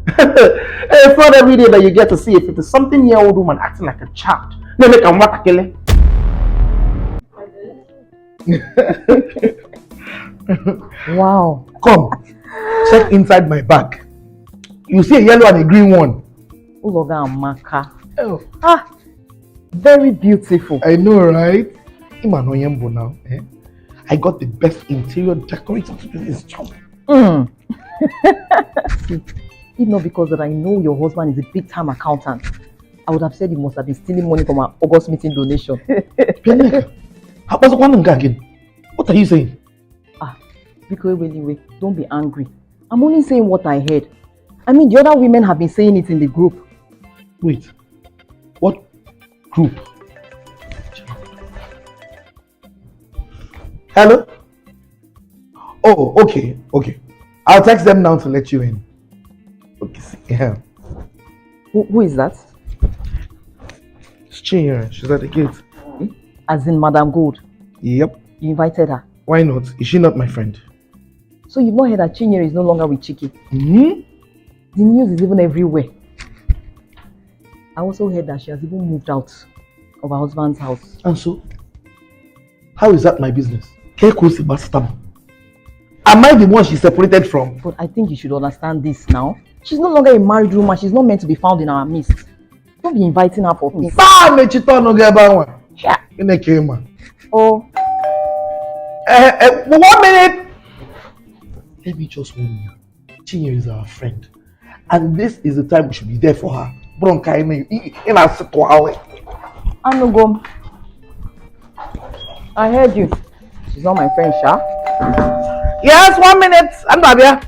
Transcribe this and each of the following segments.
It's not every day that you get to see a 50-something-year-old woman acting like a child. No, make a work kill. Wow. Come, check inside my bag. You see a yellow and a green one. Uloga Amaka. Oh. Very beautiful. I know, right? Imanoyembo now. Eh? I got the best interior decorator to do this job. See, if not because that I know your husband is a big-time accountant, I would have said he must have been stealing money from our August meeting donation. What are you saying? Anyway, don't be angry. I'm only saying what I heard. I mean, the other women have been saying it in the group. Wait, what group? Hello? Oh, okay. I'll text them now to let you in. Okay, yeah. Who is that? It's Chinyere. She's at the gate. As in Madam Gold? Yep. You invited her? Why not? Is she not my friend? So you've not heard that Chinyere is no longer with Chiki? The news is even everywhere. I also heard that she has even moved out of her husband's house. And so? How is that my business? Am I the one she's separated from? But I think you should understand this now. She's no longer a married woman. She's not meant to be found in our midst. Don't be inviting her for peace. Yeah. Oh. 1 minute. Let me just warn you. Chinyere is our friend. And this is the time we should be there for her. Anugom. I heard you. She's not my friend, Sha. Yes, 1 minute. I'm Babia.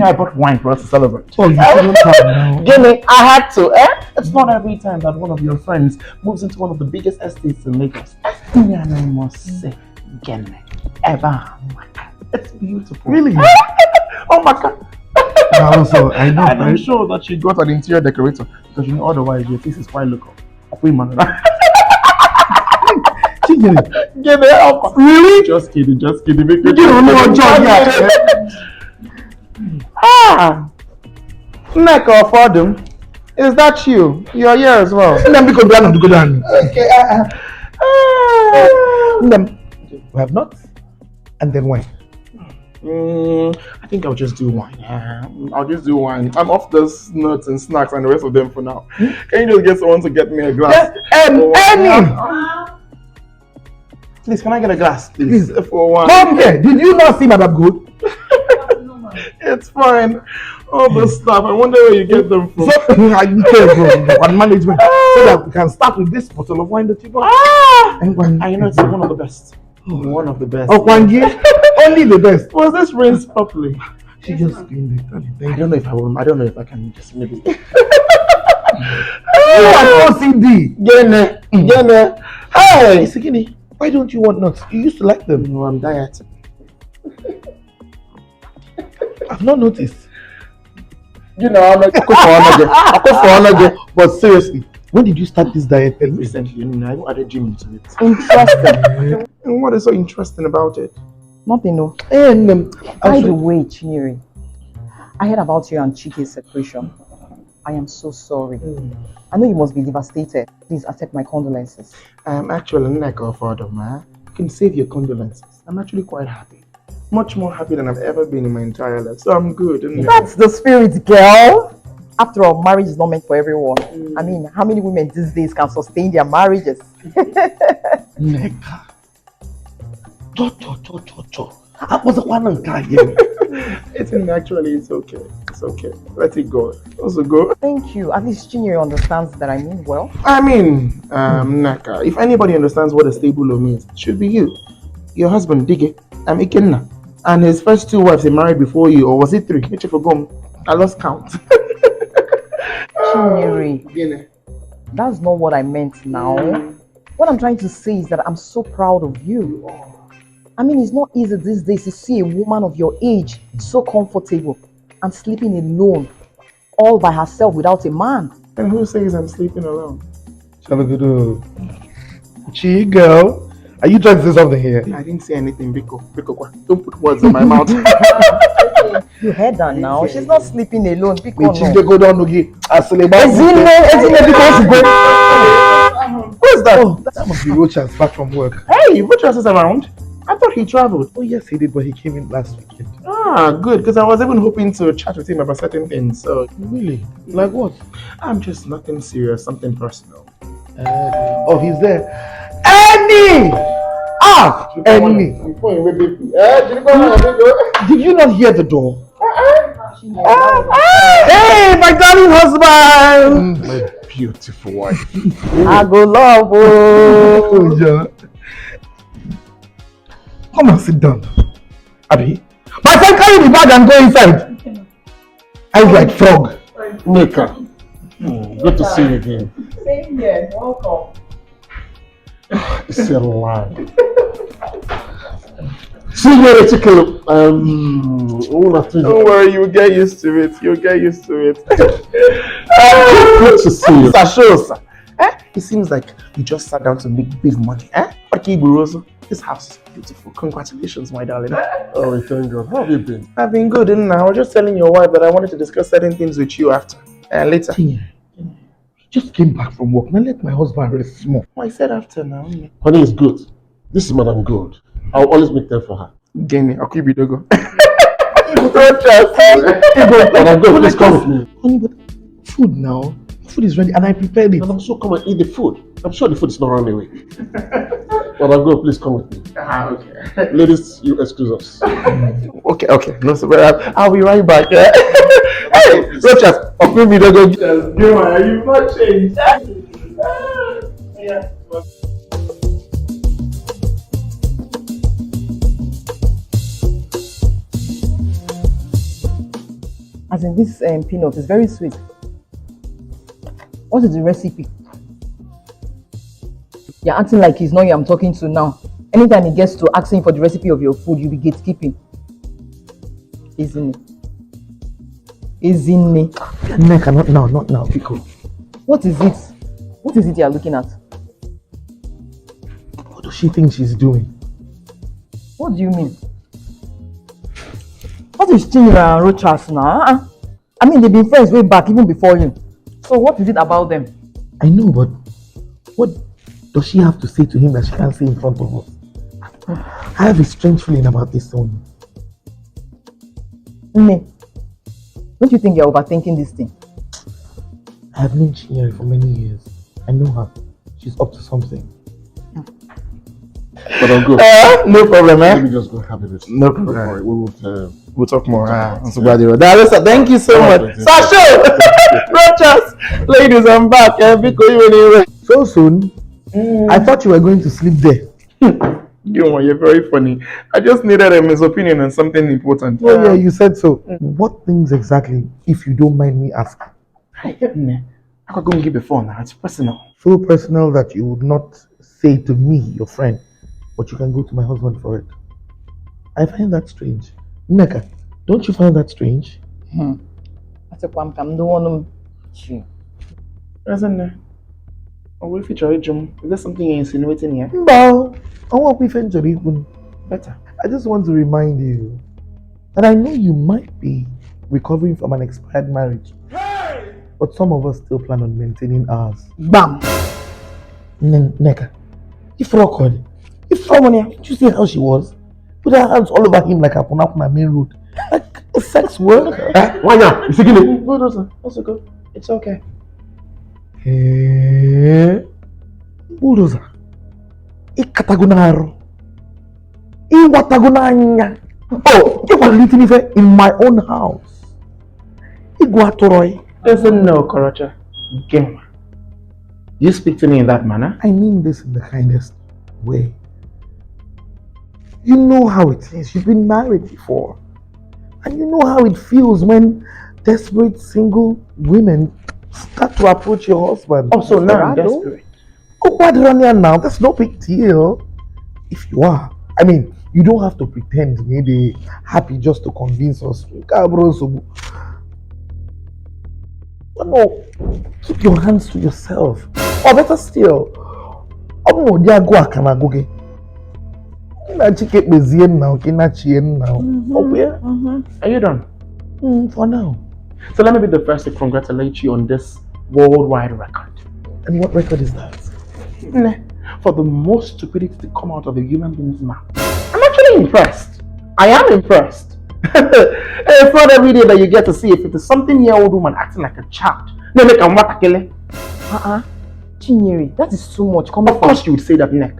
I brought wine for us to celebrate. Oh, you shouldn't have now. Jimmy, I had to, It's not every time that one of your friends moves into one of the biggest estates in Lagos. And I must say, Jimmy, ever. It's beautiful. Really? Oh my God. Also, I know. And I'm sure that she got an interior decorator because otherwise your face is quite local. Really? Just kidding. You don't know what job Neka for them. Is that you? You're here as well. Okay. We have not. And then wine. I think I'll just do wine. I'll just do wine. I'm off those nuts and snacks and the rest of them for now. Can you just get someone to get me a glass? Please, can I get a glass, please? For wine. Come here. Did you not see Madam Good? It's fine. All the stuff. I wonder where you get them from. So, I care from management so that we can start with this bottle of wine that you got. I know it's one of the best. One of the best. Oh, Wangi? Only the best. Was this rinsed properly? She just cleaned it. I don't know if I will. I don't know if I can just maybe. You are OCD. Gene. Hey, Sikini, why don't you want nuts? You used to like them. No, I'm dieting. I've not noticed. I'm like, but seriously, when did you start this diet? Recently, I added gym into it. Interesting. And what is so interesting about it? Nothing, no. And By the way, Chinyere, I heard about you and Chiki's separation. I am so sorry. I know you must be devastated. Please accept my condolences. I'm actually not a father, man. You can save your condolences. I'm actually quite happy. Much more happy than I've ever been in my entire life. So I'm good. That's the spirit, girl. After all, marriage is not meant for everyone. I mean, how many women these days can sustain their marriages? Neka. It's okay. It's okay. Let it go. Also go. Thank you. At least Chinyere understands that I mean well. Naka, if anybody understands what a stable love means, it should be you. Your husband, Dige, Ikenna. And his first 2 wives he married before you, or was it 3? I lost count. Chinyere, that's not what I meant now. What I'm trying to say is that I'm so proud of you. I mean, it's not easy these days to see a woman of your age so comfortable and sleeping alone, all by herself without a man. And who says I'm sleeping alone? Chalagudu. Chi girl. Are you trying to say something here? I didn't say anything, Biko. Biko, don't put words in my mouth. You heard her now. She's not sleeping alone. Biko, No. Go down, Nogi. Ezine, Who's that? Oh, that must be Rochas back from work. Hey, Rochas is around. I thought he traveled. Oh, yes, he did, but he came in last weekend. Ah, good, because I was even hoping to chat with him about certain things. So, Really? Like what? I'm just nothing serious, something personal. Oh, he's there. Annie! Ah, Annie! Did you not hear the door? Hey, my darling husband! My beautiful wife. I go love. Oh, yeah. Come and sit down. Abby, my friend, carry the bag and go inside. Eyes like frog. Maker. Good to see you again. Same here. Welcome. It's a lie. See you later, Caleb. Don't worry, you'll get used to it. You'll get used to it. Good to see you. Sashosa. It seems like you just sat down to make big money. This house is beautiful. Congratulations, my darling. Oh, thank God. How have you been? I've been good, and I was just telling your wife that I wanted to discuss certain things with you after. Later. Just came back from work. Now let my husband rest small. I said after now. Honey is good. This is Madam Good. I'll always make time for her. Gene, Akubidogo. Madam Good, please come with me. Honey, but food now. Food is ready and I prepared it. And I'm sure come and eat the food. I'm sure the food is not running away. Madam Good, please come with me. Okay. Ladies, you excuse us. Okay. No, so I'll be right back. Hey, Rochas, Akubidogo. You not changed. Yeah. As in this peanut is very sweet. What is the recipe? You're acting like he's not you I'm talking to now. Anytime he gets to asking for the recipe of your food, you'll be gatekeeping. Isn't it? Isn't it? Neka, not now, Pico. What is it? What is it you're looking at? What does she think she's doing? What do you mean? What is Chinira and Rochas now? I mean, they've been friends way back, even before you. So what is it about them? I know, but what does she have to say to him that she can't say in front of us? I have a strange feeling about this one. Nne, don't you think you're overthinking this thing? I have known Chinyere for many years. I know her. She's up to something. Madam Good. No problem, Let me just go have a bit. No problem. Don't worry, we will. We'll talk more. I'm so glad you're there. Thank you so much. Sasho! Rochas! Ladies, I'm back. So soon? I thought you were going to sleep there. You're very funny. I just needed his opinion on something important. Oh yeah, you said so. What things exactly, if you don't mind me asking? I can go and give a phone now. It's personal. So personal that you would not say to me, your friend, but you can go to my husband for it. I find that strange. Neka, don't you find that strange? Is there something you're insinuating here? No, I won't be Better. I just want to remind you that I know you might be recovering from an expired marriage, but some of us still plan on maintaining ours. Bam! Neka, if awkward. If someone here, did you see how she was? Put her hands all over him like a pun up my main road. Like a sex worker. Why now? It's again. Bulldozer, also good. It's okay. Bulldozer. Ikatagunaro. Iwatagunanya. Oh, you were living in my own house. Iguatoroy. Listen, no, Korocha. Game. You speak to me in that manner? I mean this in the kindest way. You know how it is. You've been married before. And you know how it feels when desperate single women start to approach your husband. Oh, so now I'm desperate. Oh, what now? That's no big deal. If you are. I mean, You don't have to pretend maybe happy just to convince us. No, keep your hands to yourself. Or better still, no, they go akanagoge. Are you done? For now. So let me be the first to congratulate you on this worldwide record. And what record is that? For the most stupidity to come out of a human being's mouth. I'm actually impressed. I am impressed. It's not every day that you get to see a 50-something-year-old woman acting like a child. No, make a wakakele. Chinyere, that is too much. Of course you would say that, Nick.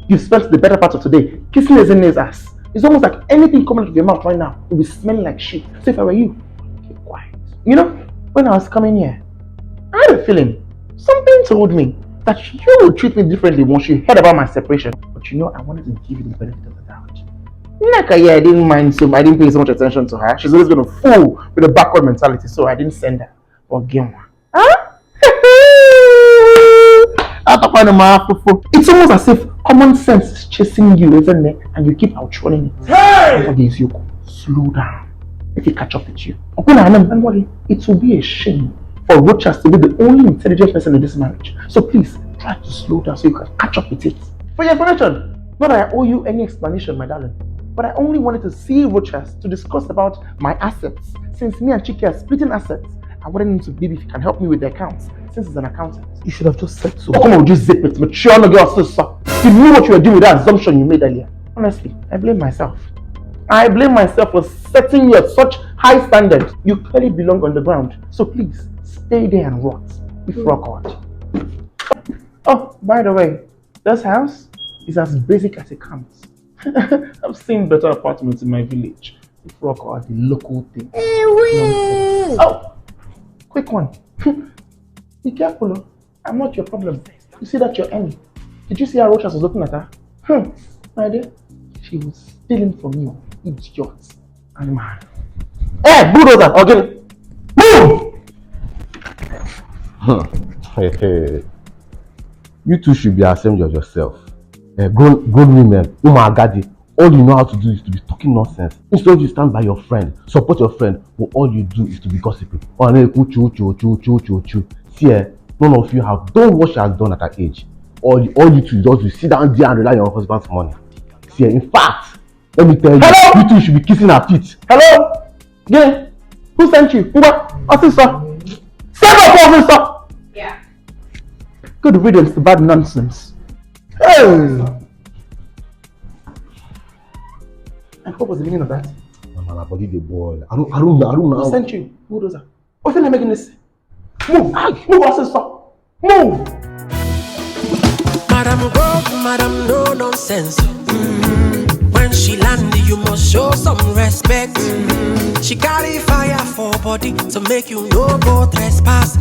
You spent the better part of today kissing his ass. It's almost like anything coming out of your mouth right now will be smelling like shit. So if I were you, keep quiet. You know, when I was coming here, I had a feeling. Something told me that you would treat me differently once you heard about my separation. But you know, I wanted to give you the benefit of the doubt. Like, yeah, I didn't mind so I didn't pay so much attention to her. She's always been a fool with a backward mentality, so I didn't send her. But game one. Huh? It's almost as if common sense is chasing you, isn't it? And you keep outrunning it. Hey! Slow down. If it catch up with you. It will be a shame for Rochas to be the only intelligent person in this marriage. So please, try to slow down so you can catch up with it. For your information, not that I owe you any explanation, my darling, but I only wanted to see Rochas to discuss about my assets. Since me and Chike are splitting assets, I wanted him to maybe if he can help me with the accounts, since he's an accountant. You should have just said so. Come on, just zip it. But sure, no girl, sister. You knew what you were doing with that assumption you made earlier. Honestly, I blame myself. I blame myself for setting you at such high standards. You clearly belong on the ground. So please, stay there and rot. If rock hard. Oh, by the way, this house is as basic as it comes. I've seen better apartments in my village. If rock hard, the local thing. Oh, quick one. Be careful, oh. I'm not your problem. You see that you're Emmy. Did you see how Rochas was looking at her? My dear, she was stealing from you. Idiot. And man. Hey, Bulldozer, okay. Move! You two should be ashamed of yourself. Grown women, all you know how to do is to be talking nonsense. Instead of you stand by your friend, support your friend, but all you do is to be gossiping. See, none of you have done what she has done at her age. All you two do is sit down there and rely on your husband's money. See, in fact, let me tell you, you two should be kissing her feet. Hello? Yeah. Who sent you? Officer. Stand up, officer! Yeah. Good riddance to bad nonsense. Hey! And what was the meaning of that? My body the boy. I don't know. Who sent you? Bulldozer. What's the name making this? Move! Move, officer! Move! Madam broke, madam no nonsense. When she landed, you must show some respect. She carry fire for body, so make you no go trespass.